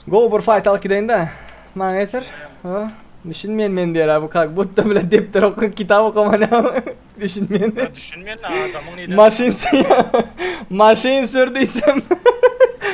Go bir fight alıp gideyim de. Bana yeter. Ha? Düşünmeyen men diyor abi kalk. Bu da bile defter okun, kitap okuman. Düşünmeyen. Düşünmeyen adamın neydi? Maşinsin ya. Maşin sürdüysem.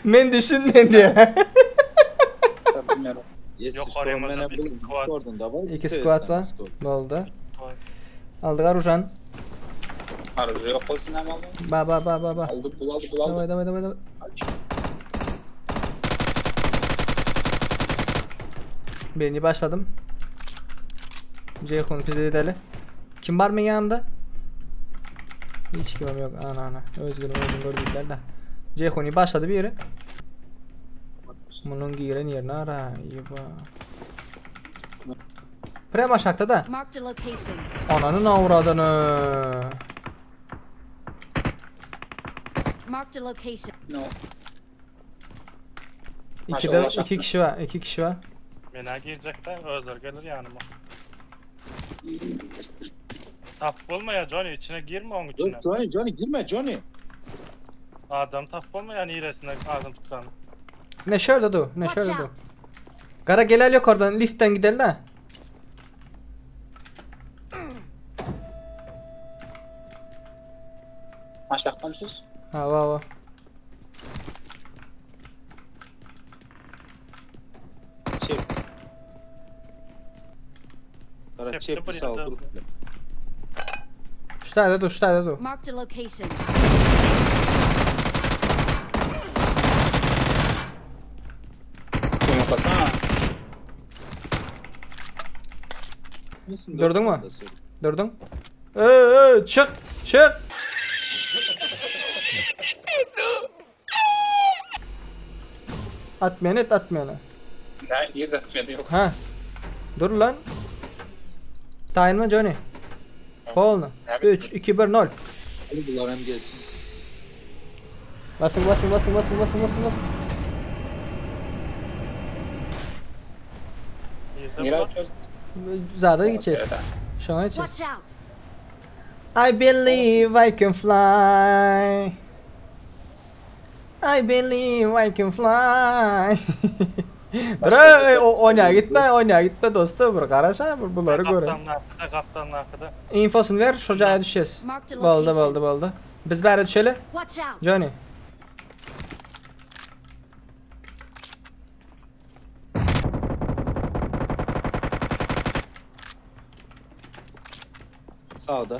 Men düşünmeyen diyor. Bilmiyorum. Yok, arayamadım. İki squat var. Oldu. Aldılar Uşan. Arzu yok olsun ama. Ba. Aldı bul. Davay. Beni başladım. Ceyhun bize dedeli. Kim var mı yanımda? Hiç kimim yok. Ana. Özgürüm gördükler de. Ceyhun'u başladı bir yere. Bunun giren yerine ara. Prem aşağıda da. Ananın avradını. No. İki kişi var. Mena girecekler, özler gelir yanıma. Tap olma ya Johnny, içine girme onun içine. Johnny girme Johnny. Adam tap olma yani iğresine ağzını tutan. Ne şöyle dur. Kara gelel yok oradan, liftten gidelim de. Aşağıda mısınız? Ha va. Çep. Kara çep sağ ol. Şurada dur. Marked a location. Kim yapasana? Durdun mu? Durdun. Çık. Atmayanı. Ne? Yerde atmadı yok. Ha. Dur lan. Tayin mi Johnny? Kolunu. 3, 2, 1, 0. Hadi bunlar hem gelsin. Basın. Nereye atıyoruz? Zaten gideceğiz. Şu an Watch gideceğiz. out. I believe I can fly. Dur, oynaya gitme dostum. Bir karışa bunları göre. Kaptanın arkada. Infosunu ver, şuraya düşeceğiz. Oldu. Biz bari düşelim. Watch out. Johnny. Sağda.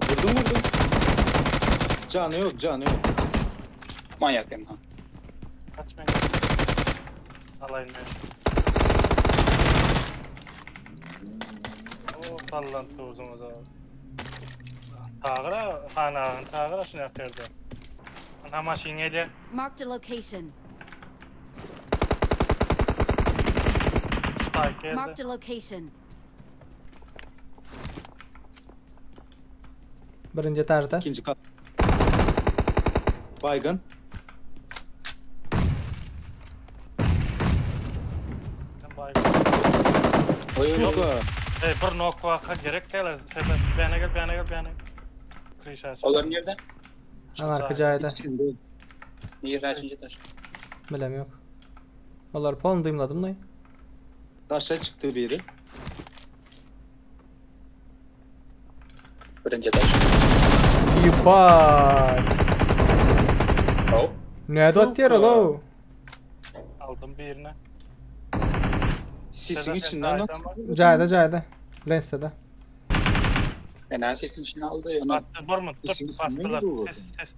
Vurdum. Canı yok. Manyak hem ha. Kaçmayın. Alayım ben. Sallantı uzun o da. Tağıra şunu yapıyordu. Ana maşineyle. Marked a location. Marked a location. Birinci etajda. İkinci kat. Baygın. Yok. Bir nokta gerek değil. Bana gel. Kıyışası. Onlar nerede? Arka cayda. Nerede açınca taş? Bilem yok. Onlar pon duymadım da. Taşa çıktı biri. Birinci taş. Yuppay. Oh. Ne atıyor lo? Aldım birine. Sisin içinden at. Cayda. Lenste'de. Fena sesin içine aldı ya. Bastı Bormut. Bastılar. Ses.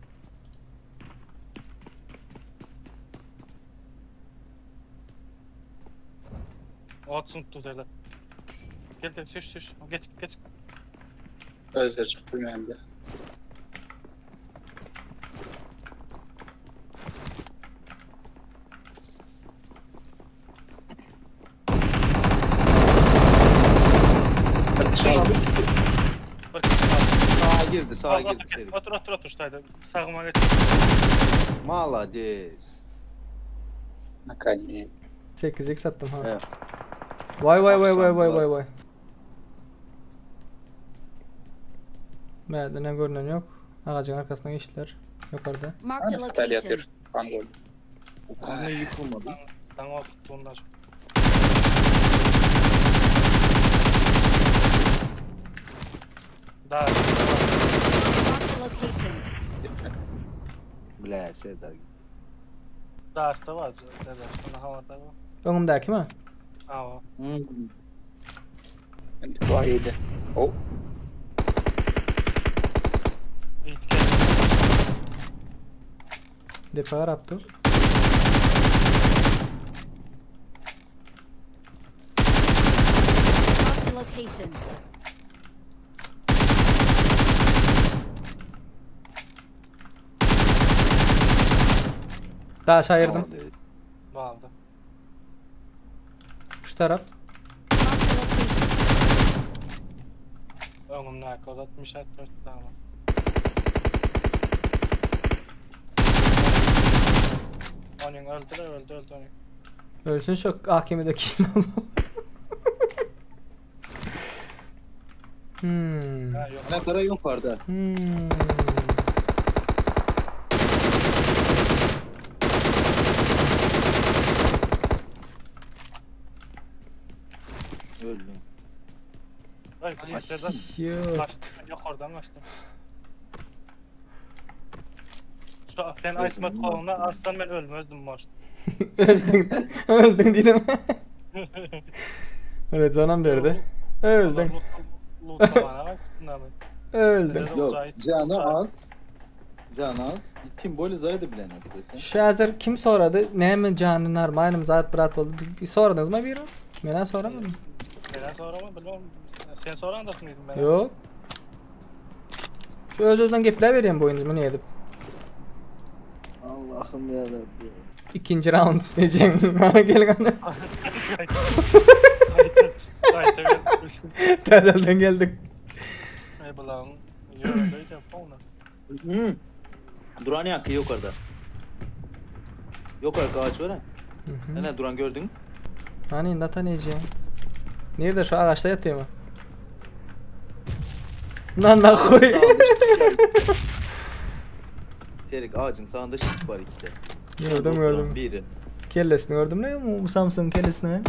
Otsun tutarlar. Gel şiş. Geç. Özür bilmem de. Sağa girdi. Otur şurada. Sağıma geç. Malades. Nakani. 8x attım ha. Evet. Vay. Nerede ne görünen yok. Ağacın arkasına geçtiler. Yukarıda. Marked a Böyle location. yatıyor. Kan gol. O kanla yıkılmadı. Sen o tuttuğunda şu. Daha Marked a location. Bile Serdar. Dağışta var. Dede. Şuna havada var. Önümdeki mi? Ha o. Dua yedi. Oh. İtken. Defa Abdul. Marked a location. Daha şairdim. Bağlı. Şu taraf. Marked a location. Önümden kod 64 tane. Onun öldü onu. Ölsün şu AKM'deki Ha yok. Ne para yok orada. Öldüm. Ay Sedat. Yok. Kaçtım. Yok oradan kaçtım. Sen Aysmat koluna arsan ben ölmezdim boş. Öldün. Öldün dedim. Evet canım verdi. Öldün. Lootlamana bak. Öldün. Yok canı az. Canı az. Tim bolü zaydı bilen desen. Şu hazır kim soradı? Ne mi canın armayım zat bırak oldu. Bir soradınız mı bir? Bana soramadım. Sen sonra mı bilmem. Sen soran da mıydın ben? Yok. Şu özden gepler vereyim bu oyuncumu ne edip. Allah'ım yarabbim. İkinci round diyeceğim. Bana gelin. Tezelden geldik. Ay bulan. Yöredeydi fauna. Duran yankı yok orada. Yok arka ağaç var ha. Ne Duran gördün mü? Hani nataneyeceğim. Nerede şu ağaçta yatıyor mu? Lan da koy. Serik ağacın sağında şık var iki de. Gördüm gördüm. Biri. Kellesini gördüm ne bu Samsung kellesini.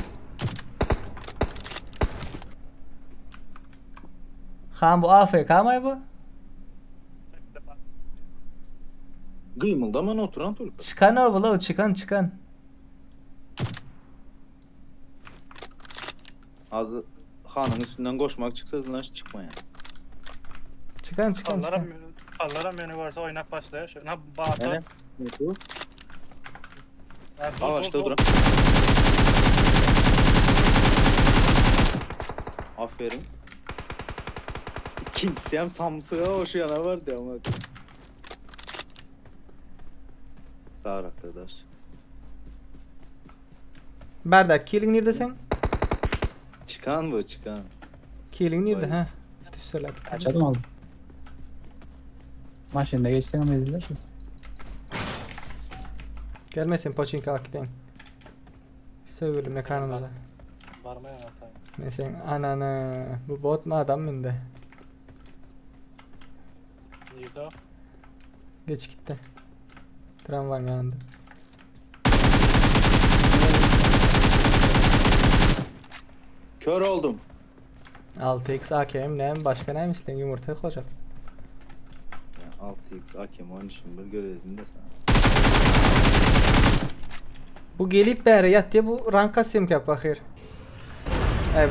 Han bu AFK mı bu? Gıymıldaman oturan turp. Çıkan o bu çıkan. Azı hanın üstünden koşmak çıksa zınaş çıkma yani. Çıkan. Allah'a menü varsa oynak başlıyor. Şuna bağırsa. Hele. Ne bu? Ağaçta duran. Aferin. Kimsem Samsun'a hoş yana vardı ama. Sağ arkadaş. Berdak killing nerede sen? Çıkan bu çıkan. Killing nerede Vay. ha? Düşsel at. Kaçalım oğlum. Maşinde geçsen ama ezilirler ki. Gelmesin Pochinki akiden. Söylüyorum ekranımıza. Varmaya atayım. Mesela ananı bu bot mu adam mı de? İyi de. Geç gitti. Tramvay yanında. Kör oldum. 6x AKM ne başka neymiş lan yumurta koyacak. 6x hakem 13'ün bir görezinde sana. Bu gelip beri yat diye bu ranka sim yap bakır.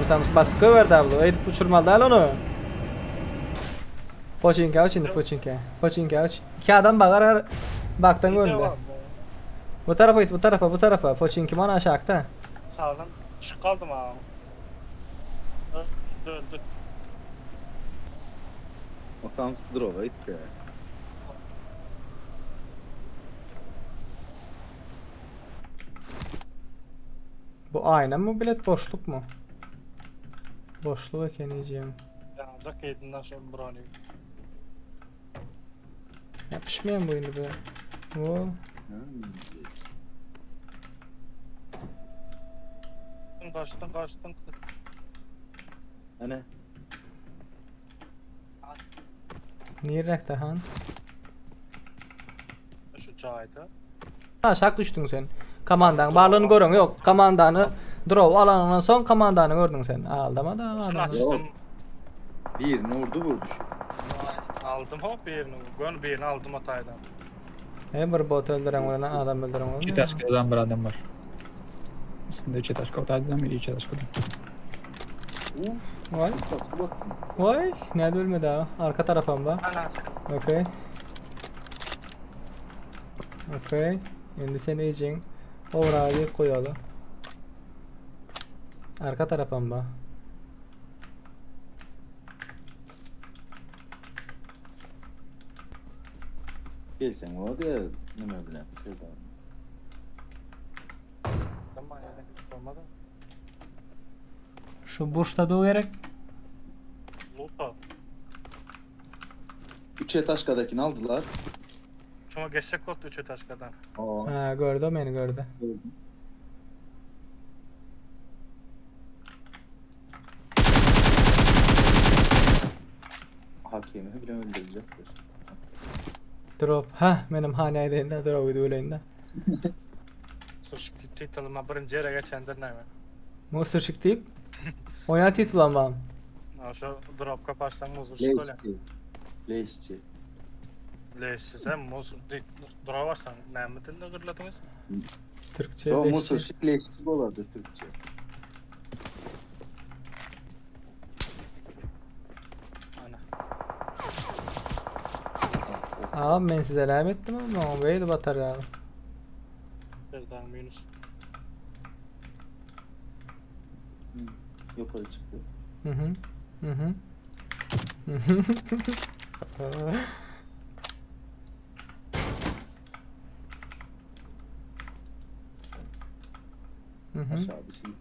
Bu Samsung baskı verdi abla. Edip uçurmalı değil onu. Pochinki aç şimdi Pochinki aç. İki adam bakar baktan önünde. Bu tarafa git bu tarafa. Pochinki bana aşağıda. Sağdan çık kaldım ha. Öldü. O Samsun drova itti. Bu ayna mı bilet boşluk mu? Boşluğu ekeneceğim. Yanında keydinden şey brownie. Yapışmayan bu oyunu be. O. Kaçtın. Hani Niye rekte han? cayda. Şak düşdün sen. Komandanın barlığını görün yok. Komandanı draw alanından son komandanı gördün sen. Aldama da Şunu adamı. açtım. Birini vurdu şu. Aldım hop birini. Gön birini aldım ataydan. Bir bot öldüren var, adam öldüren var. İki taşkadan bir adam var. Üstünde iki taşka, o da adam biri iki taşka. Uf. Vay. Bak. Vay. Nerede ölmedi abi? Arka tarafımda. Okey. Okey. Şimdi seni yiyeceğim. Orayı koyalım. Arka tarafımda. Gelsen o da ne bilen. Tamam yani. Olmadı. Şu burçta da gerek. Lupa. 3 etaşkadakini aldılar. Şuna geçecek oldu 3 taşkadan. Aa. Ha gördü o beni gördü. Hakemi bile öldürecektir. Drop. Ha benim haneyde drop idi öyleyinde. Suçuk tituluma birinci yere geçendir ne mi? Musırşık deyip. Oyna titulanmam. Şu drop kaparsan muzur şöyle. Leşçi. Leşçi. Leşsiz hem muzur drop varsan ne mi dilde gırladınız? Türkçe Şu leşçi. Mısır şık leşçi olardı Türkçe. Ana. Abi ben size laf ettim ama o beydi batar ya. Birden minus. Yukarı çıktı. Hı hı. Hı hı. Hı hı. Hı hı. Aşağı bir şey.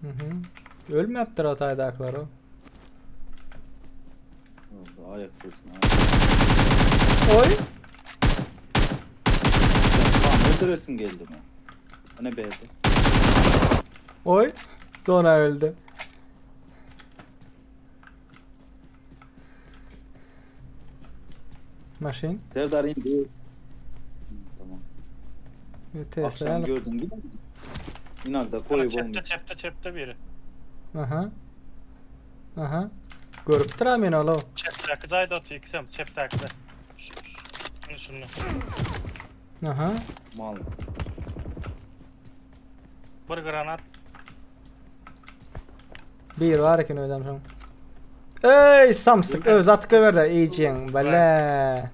Hı hı. Ölmeptir Hatay'dakiler o. Oldu. Ayak sesini. Oy. Tamam öldüresin geldi mi? O ne beğendi? Oy. Sonra öldü. Maşin. Serdar indi. Tamam. Tesla Akşam alıp. gördün değil mi? İnagda Ana koyup çepte olmuş. çepte biri. Aha. Aha. Görüp duram beni oğlum. Çepteki cayda atıyor ikisem çepteki de. Şunu. Aha. Mal. Bir granat. Bir var iken ödem son. Ey samsık öz atkı ver de iyicin bale.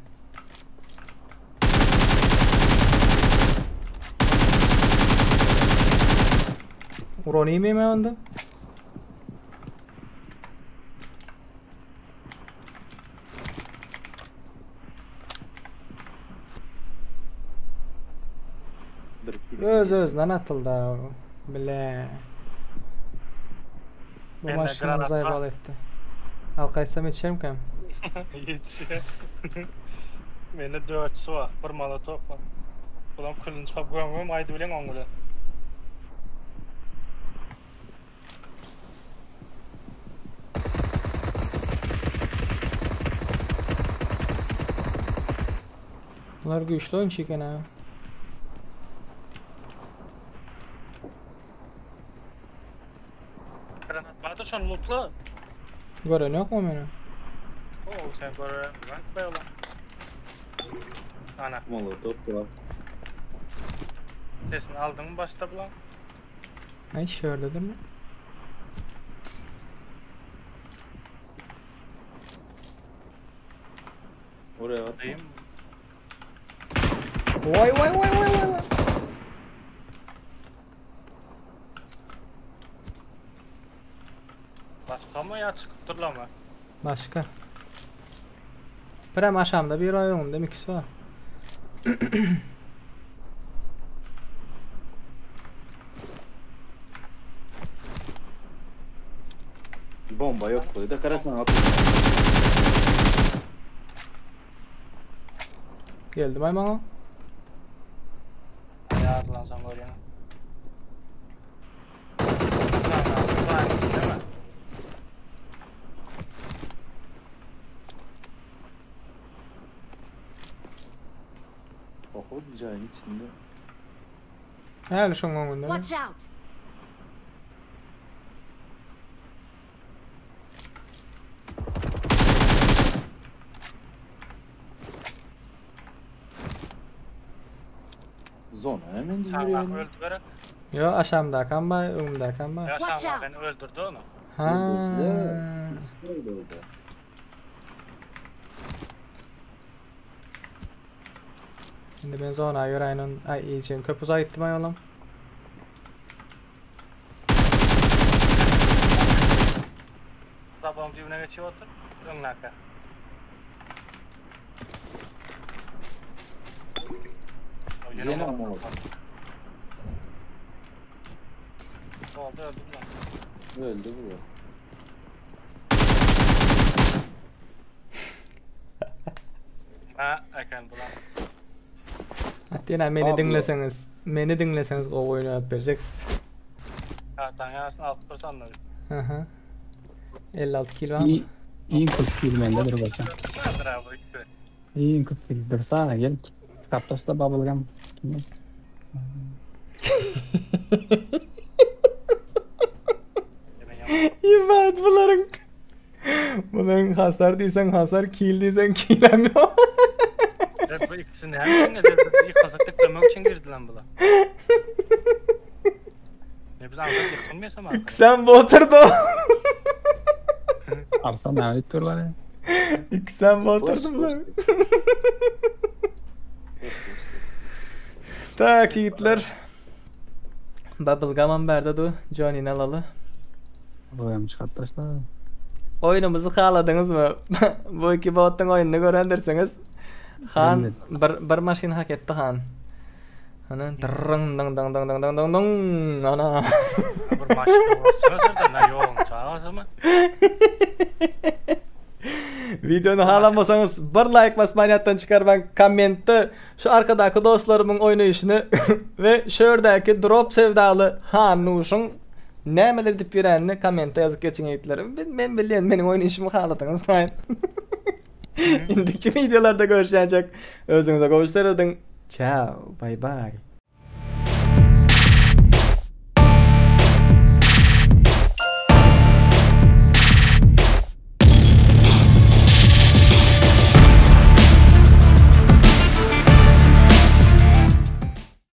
Uroni mi onda? Bir film. Özünden atıldı o. Bile. Bu Ben de maşını granat zaybal var. etti. Al kaçsam yetişerim ki. Yetişe. Mende 4 su var. Bir molotof var. Ulan külünü çıkıp gömgüm aydı bilen oңgula. Bunlar güçlü oyuncu iken ha. Granat vardı şun lootla. Gören yok mu beni? Oo sen böyle rank be ulan. Ana Molotov var. sesini aldın mı başta bulan? Ay şöyle değil mi? Oraya at. Diyeyim. Vay vay vay vay vay. Başka mı ya çıkıp dur lan mı? Başka. Prem aşamda bir oyun demek ki var. Bomba yok koydu. Karasına at. Geldim ay bana. Ayarlan sen oraya. Oku diyeceğin içinde. Häli şoň öňünde. Watch out! Zona hemen Tamam yürüyelim. öldü berek. Yo, aşamda kanbay, öňümde kanbay. Watch Yaşam out. beni öldürdü onu. Ha. Öldü. Şimdi ben zona ýöräýin. Ay, iýçin köp uzak gitdim ay olam. Zabon dibine geçiyor otur. Önlaka. Yine ama oldu. Oldu öldü lan. Öldü bu. Ha eken bulan. Hatta meni Abla. dinleseňiz o oýunu alıp berjeksiz. Ha tanyarsın 6% anladı. Hı hı. 56 kilo. İyi 40 kill mende dur bolsa. Nedir abi bu iki? İyi 40 kill dursa gel. Kaptasda bubblegum. Yemen yapma. İfat bunların hasar diysen hasar, kill diysen kill yok. Evet bu ikisini hem için de ilk kasaklık demek için girdi lan bula. Ne biz anladık yıkılmıyorsam abi. Sen bu oturdu. Arsa ne ötürler ya. Sen bu oturdun Boş, lan. Tak yiğitler. Bubblegum berdi du. Johnny'ni alalı. Boyam çıkartmışlar. Oyunumuzu haladınız mı? Bu iki botun oyununu görendirseniz. Han bir maşin hak etti Han. Ana dırrın dın dın dın dın dın dın dın ana. Bir maçta olsa sırda ne yoğun çağırsa mı? Videonu halamasanız bir like basmayı çıkarban kommenti şu arkadaki dostlarımın oynayışını ve şördeki drop sevdalı Hanuş'un nemeler dip yürenini kommente yazıp geçin yiğitlerim. Ben bileyim benim oynayışımı haladınız. İndiki videolarda görüşecek. Özünüze kavuşturun. Ciao. Bye bye.